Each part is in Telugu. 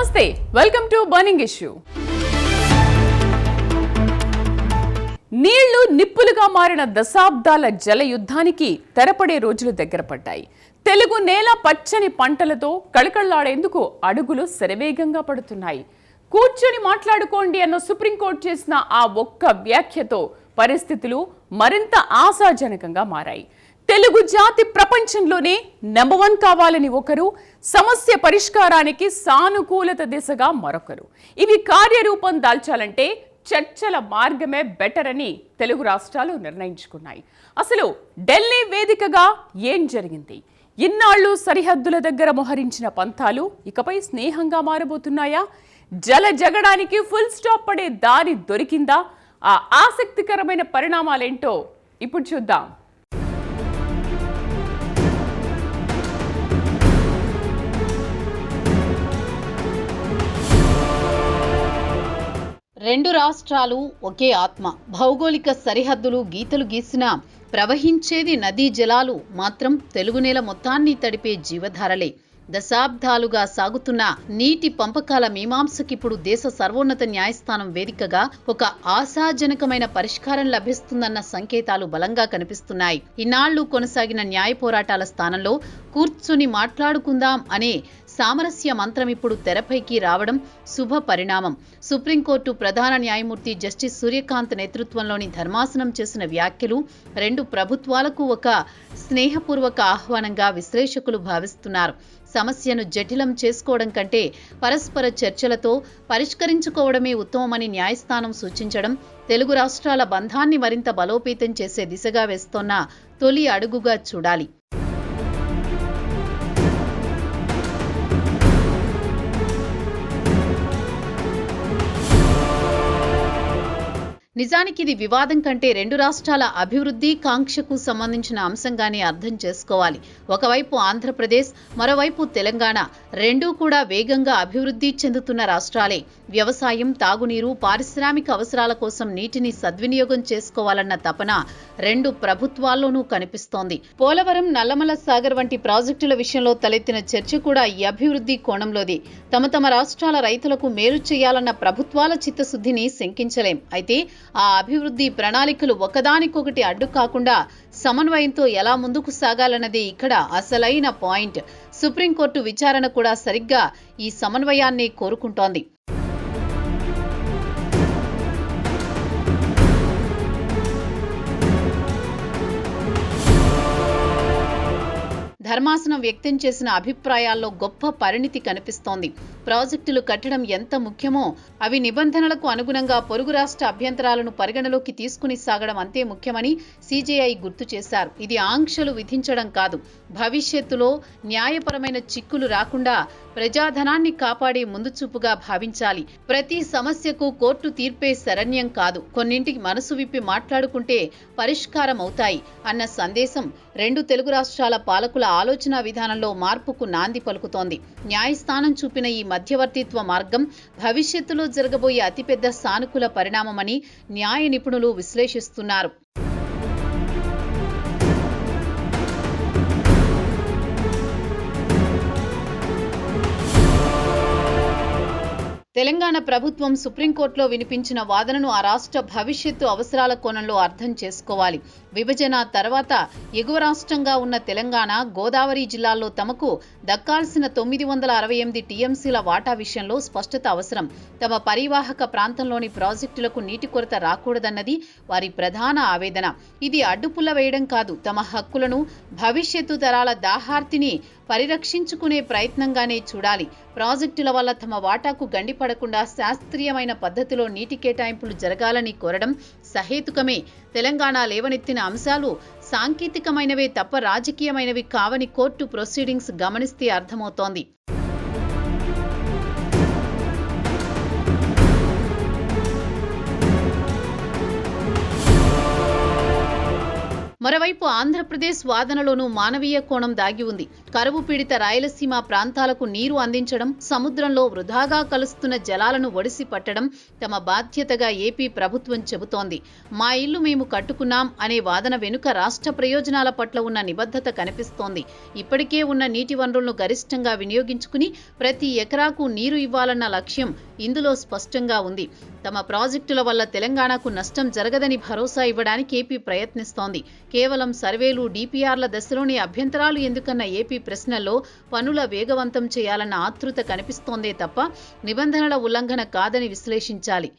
నమస్తే, వెల్కమ్ టు బర్నింగ్ ఇష్యూ. నీళ్లు నిప్పులుగా మారిన దశాబ్దాల జల యుద్ధానికి తెరపడే రోజులు దగ్గర పడ్డాయి. తెలుగు నేల పచ్చని పంటలతో కళకళలాడేందుకు అడుగులు శరవేగంగా పడుతున్నాయి. కూర్చొని మాట్లాడుకోండి అన్న సుప్రీంకోర్టు చేసిన ఆ ఒక్క వ్యాఖ్యతో పరిస్థితులు మరింత ఆశాజనకంగా మారాయి. తెలుగు జాతి ప్రపంచంలోనే నెంబర్ 1 కావాలని ఒకరు, సమస్య పరిష్కారానికి సానుకూలత దిశగా మరొకరు. ఇవి కార్యరూపం దాల్చాలంటే చర్చల మార్గమే బెటర్ అని తెలుగు రాష్ట్రాలు నిర్ణయించుకున్నాయి. అసలు ఢిల్లీ వేదికగా ఏం జరిగింది? ఇన్నాళ్లు సరిహద్దుల దగ్గర మోహరించిన పంతాలు ఇకపై స్నేహంగా మారబోతున్నాయా? జల జగడానికి ఫుల్ స్టాప్ పడే దారి దొరికిందా? ఆ ఆసక్తికరమైన పరిణామాలేంటో ఇప్పుడు చూద్దాం. రెండు రాష్ట్రాలు ఒకే ఆత్మ. భౌగోళిక సరిహద్దులు గీతలు గీసినా ప్రవహించేది నదీ జలాలు మాత్రం తెలుగు నేల మొత్తాన్ని తడిపే జీవధారలే. దశాబ్దాలుగా సాగుతున్న నీటి పంపకాల మీమాంసకిప్పుడు దేశ సర్వోన్నత న్యాయస్థానం వేదికగా ఒక ఆశాజనకమైన పరిష్కారం లభిస్తుందన్న సంకేతాలు బలంగా కనిపిస్తున్నాయి. ఇన్నాళ్లు కొనసాగిన న్యాయ పోరాటాల స్థానంలో కూర్చుని మాట్లాడుకుందాం అనే సామరస్య మంత్రం ఇప్పుడు తెరపైకి రావడం శుభ పరిణామం. సుప్రీంకోర్టు ప్రధాన న్యాయమూర్తి జస్టిస్ సూర్యకాంత్ నేతృత్వంలోని ధర్మాసనం చేసిన వ్యాఖ్యలు రెండు ప్రభుత్వాలకు ఒక స్నేహపూర్వక ఆహ్వానంగా విశ్లేషకులు భావిస్తున్నారు. సమస్యను జటిలం చేసుకోవడం కంటే పరస్పర చర్చలతో పరిష్కరించుకోవడమే ఉత్తమమని న్యాయస్థానం సూచించడం తెలుగు రాష్ట్రాల బంధాన్ని మరింత బలోపేతం చేసే దిశగా వేస్తోన్న తొలి అడుగుగా చూడాలి. నిజానికి ఇది వివాదం కంటే రెండు రాష్ట్రాల అభివృద్ధి కాంక్షకు సంబంధించిన అంశంగానే అర్థం చేసుకోవాలి. ఒకవైపు ఆంధ్రప్రదేశ్, మరోవైపు తెలంగాణ రెండూ కూడా వేగంగా అభివృద్ధి చెందుతున్న రాష్ట్రాలే. వ్యవసాయం, తాగునీరు, పారిశ్రామిక అవసరాల కోసం నీటిని సద్వినియోగం చేసుకోవాలన్న తపన రెండు ప్రభుత్వాల్లోనూ కనిపిస్తోంది. పోలవరం, నల్లమల సాగర్ వంటి ప్రాజెక్టుల విషయంలో తలెత్తిన చర్చ కూడా ఈ అభివృద్ధి కోణంలోది. తమ రాష్ట్రాల రైతులకు మేలు చేయాలన్న ప్రభుత్వాల చిత్తశుద్ధిని శంకించలేం. అయితే ఆ అభివృద్ధి ప్రణాళికలు ఒకదానికొకటి అడ్డు కాకుండా సమన్వయంతో ఎలా ముందుకు సాగాలన్నదే ఇక్కడ అసలైన పాయింట్. సుప్రీంకోర్టు విచారణ కూడా సరిగ్గా ఈ సమన్వయాన్ని కోరుకుంటోంది. ధర్మాసనం వ్యక్తం చేసిన అభిప్రాయాల్లో గొప్ప పరిణితి కనిపిస్తోంది. ప్రాజెక్టులు కట్టడం ఎంత ముఖ్యమో అవి నిబంధనలకు అనుగుణంగా పొరుగు రాష్ట్ర అభ్యంతరాలను పరిగణలోకి తీసుకుని సాగడం అంతే ముఖ్యమని సీజేఐ గుర్తు చేశారు. ఇది ఆంక్షలు విధించడం కాదు, భవిష్యత్తులో న్యాయపరమైన చిక్కులు రాకుండా ప్రజాధనాన్ని కాపాడే ముందుచూపుగా భావించాలి. ప్రతి సమస్యకు కోర్టు తీర్పే శరణ్యం కాదు, కొన్నింటికి మనసు విప్పి మాట్లాడుకుంటే పరిష్కారం అవుతాయి అన్న సందేశం రెండు తెలుగు రాష్ట్రాల పాలకుల ఆలోచన విధానంలో మార్పుకు నాంది పలుకుతోంది. న్యాయస్థానం చూపిన ఈ మధ్యవర్తిత్వ మార్గం భవిష్యత్తులో జరగబోయే అతిపెద్ద సానుకూల పరిణామమని న్యాయ నిపుణులు విశ్లేషిస్తున్నారు. తెలంగాణ ప్రభుత్వం సుప్రీంకోర్టులో వినిపించిన వాదనను ఆ రాష్ట్ర భవిష్యత్తు అవసరాల కోణంలో అర్థం చేసుకోవాలి. విభజన తర్వాత ఎగువ రాష్ట్రంగా ఉన్న తెలంగాణ, గోదావరి జిల్లాల్లో తమకు దక్కాల్సిన 968 టీఎంసీల వాటా విషయంలో స్పష్టత అవసరం. తమ పరివాహక ప్రాంతంలోని ప్రాజెక్టులకు నీటి కొరత రాకూడదన్నది వారి ప్రధాన ఆవేదన. ఇది అడ్డుపుల్ల వేయడం కాదు, తమ హక్కులను, భవిష్యత్తు తరాల దాహార్తిని పరిరక్షించుకునే ప్రయత్నంగానే చూడాలి. ప్రాజెక్టుల వల్ల తమ వాటాకు గండిపడకుండా శాస్త్రీయమైన పద్ధతిలో నీటి కేటాయింపులు జరగాలని కోరడం సహేతుకమే. తెలంగాణ లేవనెత్తిన అంశాలు సాంకేతికమైనవే తప్ప రాజకీయమైనవి కావని కోర్టు ప్రొసీడింగ్స్ గమనిస్తే అర్థమవుతోంది. మరోవైపు ఆంధ్రప్రదేశ్ వాదనలోనూ మానవీయ కోణం దాగి ఉంది. కరువు పీడిత రాయలసీమ ప్రాంతాలకు నీరు అందించడం, సముద్రంలో వృధాగా కలుస్తున్న జలాలను ఒడిసి పట్టడం తమ బాధ్యతగా ఏపీ ప్రభుత్వం చెబుతోంది. మా ఇల్లు మేము కట్టుకున్నాం అనే వాదన వెనుక రాష్ట్ర ప్రయోజనాల పట్ల ఉన్న నిబద్ధత కనిపిస్తోంది. ఇప్పటికే ఉన్న నీటి వనరులను గరిష్టంగా వినియోగించుకుని ప్రతి ఎకరాకు నీరు ఇవ్వాలన్న లక్ష్యం ఇందులో స్పష్టంగా ఉంది. తమ ప్రాజెక్టుల వల్ల తెలంగాణకు నష్టం జరగదని భరోసా ఇవ్వడానికి ఏపీ ప్రయత్నిస్తోంది. కేవలం సర్వేలు, డిపిఆర్ల దశలోని అభ్యంతరాలు ఎందుకన్న ఏపీ ప్రశ్నల్లో పనుల వేగవంతం చేయాలన్న ఆతృత కనిపిస్తోందే తప్ప నిబంధనల ఉల్లంఘన కాదని విశ్లేషించాలి.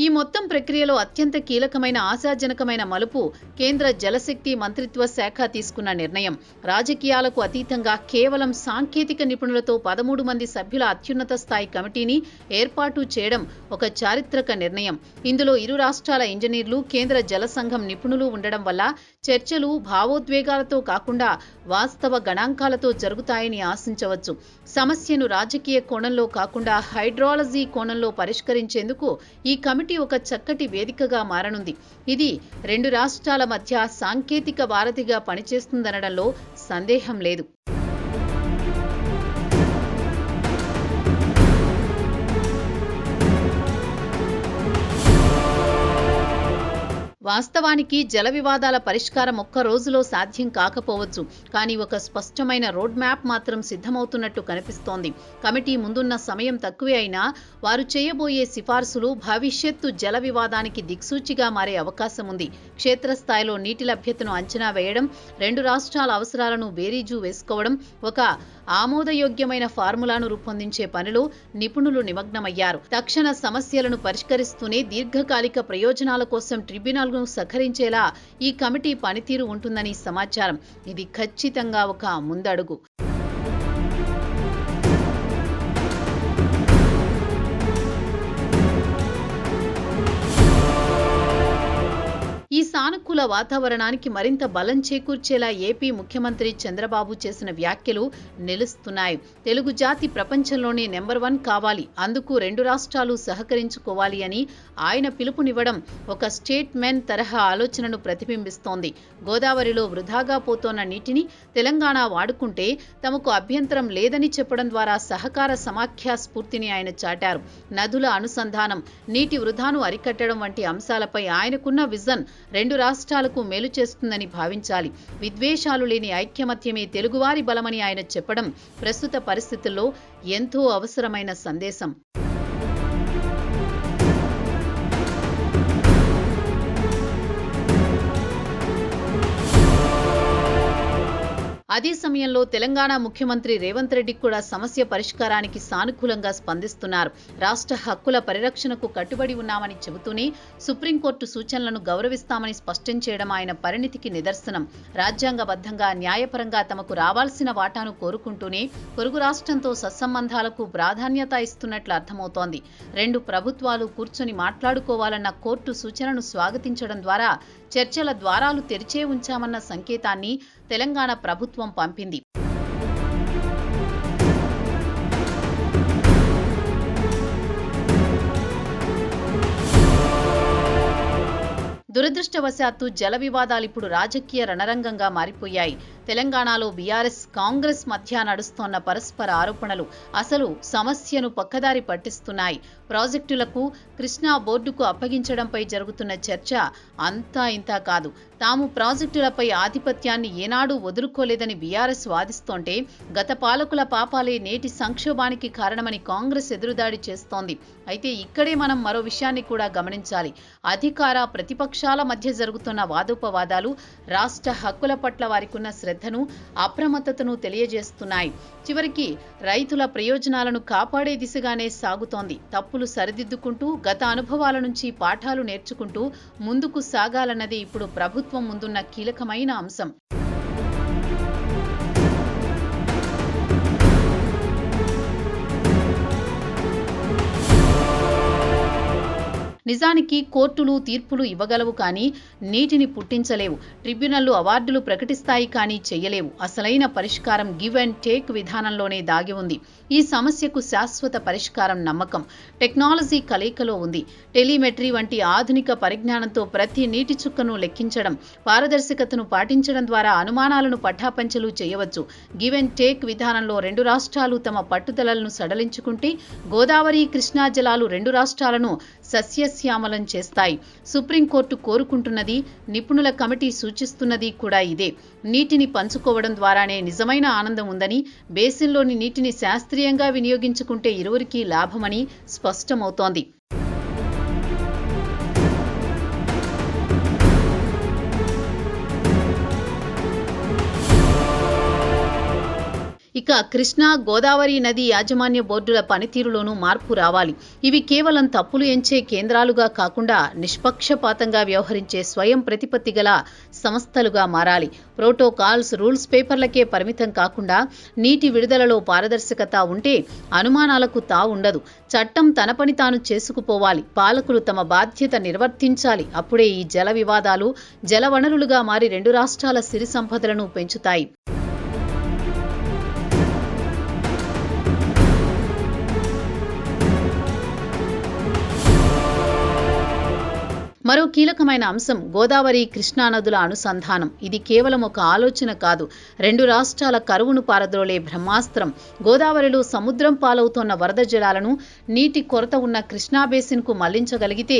ఈ మొత్తం ప్రక్రియలో అత్యంత కీలకమైన, ఆశాజనకమైన మలుపు కేంద్ర జలశక్తి మంత్రిత్వ శాఖ తీసుకున్న నిర్ణయం. రాజకీయాలకు అతీతంగా కేవలం సాంకేతిక నిపుణులతో 13 మంది సభ్యుల అత్యున్నత స్థాయి కమిటీని ఏర్పాటు చేయడం ఒక చారిత్రక నిర్ణయం. ఇందులో ఇరు రాష్ట్రాల ఇంజనీర్లు, కేంద్ర జల సంఘం నిపుణులు ఉండడం వల్ల చర్చలు భావోద్వేగాలతో కాకుండా వాస్తవ గణాంకాలతో జరుగుతాయని ఆశించవచ్చు. సమస్యను రాజకీయ కోణంలో కాకుండా హైడ్రాలజీ కోణంలో పరిష్కరించేందుకు ఈ కమిటీ ఒక చక్కటి వేదికగా మారనుంది. ఇది రెండు రాష్ట్రాల మధ్య సాంకేతిక వారధిగా పనిచేస్తుందనడంలో సందేహం లేదు. వాస్తవానికి జల వివాదాల పరిష్కారం ఒక్క రోజులో సాధ్యం కాకపోవచ్చు. కానీ ఒక స్పష్టమైన రోడ్ మ్యాప్ మాత్రం సిద్ధమవుతున్నట్టు కనిపిస్తోంది. కమిటీ ముందున్న సమయం తక్కువే అయినా వారు చేయబోయే సిఫార్సులు భవిష్యత్తు జల వివాదానికి దిక్సూచిగా మారే అవకాశం ఉంది. క్షేత్రస్థాయిలో నీటి లభ్యతను అంచనా వేయడం, రెండు రాష్ట్రాల అవసరాలను బేరీజు వేసుకోవడం, ఒక ఆమోదయోగ్యమైన ఫార్ములాను రూపొందించే పనిలో నిపుణులు నిమగ్నమయ్యారు. తక్షణ సమస్యలను పరిష్కరిస్తూనే దీర్ఘకాలిక ప్రయోజనాల కోసం ట్రిబ్యునల్ను సహకరించేలా ఈ కమిటీ పనితీరు ఉంటుందని సమాచారం. ఇది ఖచ్చితంగా ఒక ముందడుగు. ఈ సానుకూల వాతావరణానికి మరింత బలం చేకూర్చేలా ఏపీ ముఖ్యమంత్రి చంద్రబాబు చేసిన వ్యాఖ్యలు నిలుస్తున్నాయి. తెలుగు జాతి ప్రపంచంలోనే నెంబర్ 1 కావాలి, అందుకు రెండు రాష్ట్రాలు సహకరించుకోవాలి అని ఆయన పిలుపునివ్వడం ఒక స్టేట్మెంట్ తరహా ఆలోచనను ప్రతిబింబిస్తోంది. గోదావరిలో వృధాగా పోతోన్న నీటిని తెలంగాణ వాడుకుంటే తమకు అభ్యంతరం లేదని చెప్పడం ద్వారా సహకార సమాఖ్య స్ఫూర్తిని ఆయన చాటారు. నదుల అనుసంధానం, నీటి వృధాను అరికట్టడం వంటి అంశాలపై ఆయనకున్న విజన్ రెండు రాష్ట్రాలకు మేలు చేస్తుందని భావించాలి. విద్వేషాలు లేని ఐక్యమత్యమే తెలుగువారి బలమని ఆయన చెప్పడం ప్రస్తుత పరిస్థితుల్లో ఎంతో అవసరమైన సందేశం. అదే సమయంలో తెలంగాణ ముఖ్యమంత్రి రేవంత్ రెడ్డి కూడా సమస్య పరిష్కారానికి సానుకూలంగా స్పందిస్తున్నారు. రాష్ట్ర హక్కుల పరిరక్షణకు కట్టుబడి ఉన్నామని చెబుతూనే సుప్రీంకోర్టు సూచనలను గౌరవిస్తామని స్పష్టం చేయడం ఆయన పరిణితికి నిదర్శనం. రాజ్యాంగబద్ధంగా, న్యాయపరంగా తమకు రావాల్సిన వాటాను కోరుకుంటూనే పొరుగు రాష్ట్రంతో సత్సంబంధాలకు ప్రాధాన్యత ఇస్తున్నట్లు అర్థమవుతోంది. రెండు ప్రభుత్వాలు కూర్చొని మాట్లాడుకోవాలన్న కోర్టు సూచనను స్వాగతించడం ద్వారా చర్చల ద్వారాలు తెరిచే ఉంచామన్న సంకేతాన్ని తెలంగాణ ప్రభుత్వం పంపింది. దురదృష్టవశాత్తు జల వివాదాలు ఇప్పుడు రాజకీయ రణరంగంగా మారిపోయాయి. తెలంగాణలో బీఆర్ఎస్, కాంగ్రెస్ మధ్య నడుస్తోన్న పరస్పర ఆరోపణలు అసలు సమస్యను పక్కదారి పట్టిస్తున్నాయి. ప్రాజెక్టులకు కృష్ణా బోర్డుకు అప్పగించడంపై జరుగుతున్న చర్చ అంతా ఇంతా కాదు. తాము ప్రాజెక్టులపై ఆధిపత్యాన్ని ఏనాడూ వదులుకోలేదని బీఆర్ఎస్ వాదిస్తోంటే గత పాలకుల పాపాలే నేటి సంక్షోభానికి కారణమని కాంగ్రెస్ ఎదురుదాడి చేస్తోంది. అయితే ఇక్కడే మనం మరో విషయాన్ని కూడా గమనించాలి. అధికార, ప్రతిపక్షాల మధ్య జరుగుతున్న వాదోపవాదాలు రాష్ట్ర హక్కుల పట్ల వారికున్న శ్రద్ధను, అప్రమత్తతను తెలియజేస్తున్నాయి. చివరికి రైతుల ప్రయోజనాలను కాపాడే దిశగానే సాగుతోంది. తప్పులు సరిదిద్దుకుంటూ, గత అనుభవాల నుంచి పాఠాలు నేర్చుకుంటూ ముందుకు సాగాలన్నది ఇప్పుడు ప్రభుత్వం ముందున్న కీలకమైన అంశం. నిజానికి కోర్టులు తీర్పులు ఇవ్వగలవు కానీ నీటిని పుట్టించలేవు. ట్రిబ్యునల్లు అవార్డులు ప్రకటిస్తాయి కానీ చెయ్యలేవు. అసలైన పరిష్కారం గివ్ అండ్ టేక్ విధానంలోనే దాగి ఉంది. ఈ సమస్యకు శాశ్వత పరిష్కారం నమ్మకం, టెక్నాలజీ కలయికలో ఉంది. టెలిమెట్రీ వంటి ఆధునిక పరిజ్ఞానంతో ప్రతి నీటి చుక్కను లెక్కించడం, పారదర్శకతను పాటించడం ద్వారా అనుమానాలను పటాపంచలు చేయవచ్చు. గివ్ అండ్ టేక్ విధానంలో రెండు రాష్ట్రాలు తమ పట్టుదలలను సడలించుకుంటే గోదావరి, కృష్ణా జలాలు రెండు రాష్ట్రాలను సస్యశ్యామలం చేస్తాయి. సుప్రీంకోర్టు కోరుకుంటున్నది, నిపుణుల కమిటీ సూచిస్తున్నది కూడా ఇదే. నీటిని పంచుకోవడం ద్వారానే నిజమైన ఆనందం ఉందని, బేసిన్లోని నీటిని శాస్త్రీయంగా వినియోగించుకుంటే ఇరువురికి లాభమని స్పష్టమవుతోంది. ఇక కృష్ణా, గోదావరి నది యాజమాన్య బోర్డుల పనితీరులోనూ మార్పు రావాలి. ఇవి కేవలం తప్పులు ఎంచే కేంద్రాలుగా కాకుండా నిష్పక్షపాతంగా వ్యవహరించే స్వయం ప్రతిపత్తి గల సంస్థలుగా మారాలి. ప్రోటోకాల్స్, రూల్స్ పేపర్లకే పరిమితం కాకుండా నీటి విడుదలలో పారదర్శకత ఉంటే అనుమానాలకు తావుండదు. చట్టం తన పని తాను చేసుకుపోవాలి. పాలకులు తమ బాధ్యత నిర్వర్తించాలి. అప్పుడే ఈ జల వివాదాలు జలవనరులుగా మారి రెండు రాష్ట్రాల సిరి సంపదలను పెంచుతాయి. మరో కీలకమైన అంశం గోదావరి, కృష్ణా నదుల అనుసంధానం. ఇది కేవలం ఒక ఆలోచన కాదు, రెండు రాష్ట్రాల కరువును పారద్రోలే బ్రహ్మాస్త్రం. గోదావరిలో సముద్రం పాలవుతోన్న వరద జలాలను నీటి కొరత ఉన్న కృష్ణా బేసిన్కు మళ్లించగలిగితే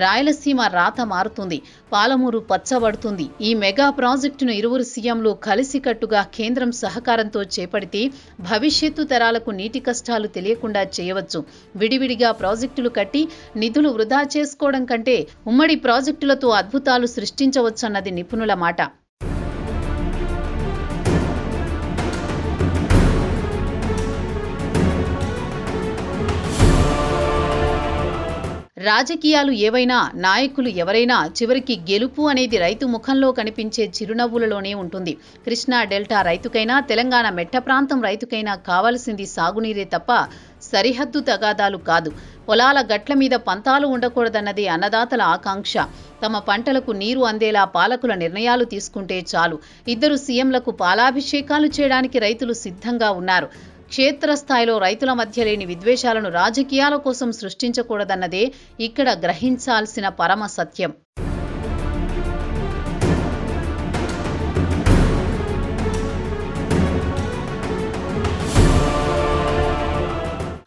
రాయలసీమ రాత మారుతుంది, పాలమూరు పచ్చబడుతుంది. ఈ మెగా ప్రాజెక్టును ఇరువురు సీఎంలు కలిసికట్టుగా కేంద్రం సహకారంతో చేపడితే భవిష్యత్తు తరాలకు నీటి కష్టాలు తెలియకుండా చేయవచ్చు. విడివిడిగా ప్రాజెక్టులు కట్టి నిధులు వృధా చేసుకోవడం కంటే ఉమ్మడి ప్రాజెక్టులతో అద్భుతాలు సృష్టించవచ్చన్నది నిపుణుల మాట. రాజకీయాలు ఏవైనా, నాయకులు ఎవరైనా చివరికి గెలుపు అనేది రైతు ముఖంలో కనిపించే చిరునవ్వులలోనే ఉంటుంది. కృష్ణా డెల్టా రైతుకైనా, తెలంగాణ మెట్ట ప్రాంతం రైతుకైనా కావాల్సింది సాగునీరే తప్ప సరిహద్దు తగాదాలు కాదు. పొలాల గట్ల మీద పంతాలు ఉండకూడదన్నదే అన్నదాతల ఆకాంక్ష. తమ పంటలకు నీరు అందేలా పాలకుల నిర్ణయాలు తీసుకుంటే చాలు. ఇద్దరు సీఎంలకు పాలాభిషేకాలు చేయడానికి రైతులు సిద్ధంగా ఉన్నారు. క్షేత్రస్థాయిలో రైతుల మధ్య లేని విద్వేషాలను రాజకీయాల కోసం సృష్టించకూడదన్నదే ఇక్కడ గ్రహించాల్సిన పరమ సత్యం.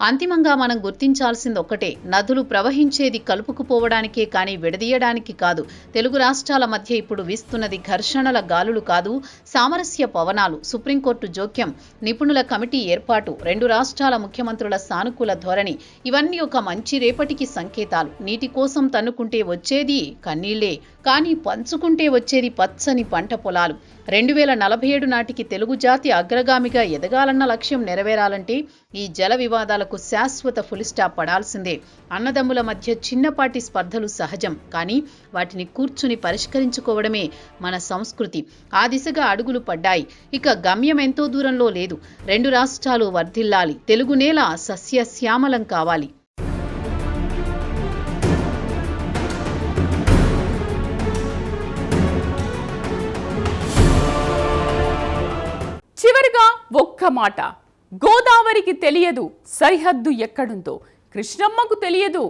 అంతిమంగా మనం గుర్తించాల్సింది ఒక్కటే, నదులు ప్రవహించేది కలుపుకుపోవడానికే కానీ విడదీయడానికి కాదు. తెలుగు రాష్ట్రాల మధ్య ఇప్పుడు వీస్తున్నది ఘర్షణల గాలులు కాదు, సామరస్య పవనాలు. సుప్రీంకోర్టు జోక్యం, నిపుణుల కమిటీ ఏర్పాటు, రెండు రాష్ట్రాల ముఖ్యమంత్రుల సానుకూల ధోరణి, ఇవన్నీ ఒక మంచి రేపటికి సంకేతాలు. నీటి కోసం తన్నుకుంటే వచ్చేది కన్నీళ్లే, కానీ పంచుకుంటే వచ్చేది పచ్చని పంట పొలాలు. 2047 నాటికి తెలుగు జాతి అగ్రగామిగా ఎదగాలన్న లక్ష్యం నెరవేరాలంటే ఈ జల వివాదాలకు శాశ్వత ఫుల్స్టాప్ పడాల్సిందే. అన్నదమ్ముల మధ్య చిన్నపాటి స్పర్ధలు సహజం, కానీ వాటిని కూర్చుని పరిష్కరించుకోవడమే మన సంస్కృతి. ఆ దిశగా అడుగులు పడ్డాయి. ఇక గమ్యం ఎంతో దూరంలో లేదు. రెండు రాష్ట్రాలు వర్ధిల్లాలి, తెలుగు నేల సస్యశ్యామలం కావాలి. చివరిగా ఒక్క మాట, గోదావరికి తెలియదు సరిహద్దు ఎక్కడుందో, కృష్ణమ్మకు తెలియదు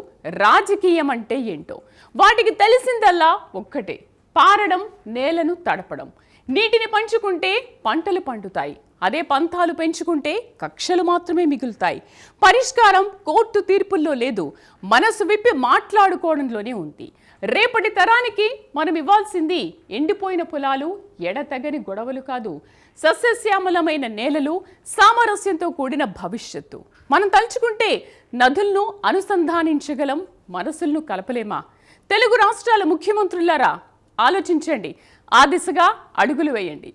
రాజకీయం అంటే ఏంటో. వాటికి తెలిసిందల్లా ఒక్కటే, పారడం, నేలను తడపడం. నీటిని పంచుకుంటే పంటలు పండుతాయి, అదే పంతాలు పెంచుకుంటే కక్షలు మాత్రమే మిగులుతాయి. పరిష్కారం కోర్టు తీర్పుల్లో లేదు, మనసు విప్పి మాట్లాడుకోవడంలోనే ఉంది. రేపటి తరానికి మనం ఇవ్వాల్సింది ఎండిపోయిన పొలాలు, ఎడతెగని గొడవలు కాదు, సస్యశ్యామలమైన నేలలు, సామరస్యంతో కూడిన భవిష్యత్తు. మనం తలుచుకుంటే నదులను అనుసంధానించగలం, మనసులను కలపలేమా? తెలుగు రాష్ట్రాల ముఖ్యమంత్రులారా ఆలోచించండి, ఆ దిశగా అడుగులు వేయండి.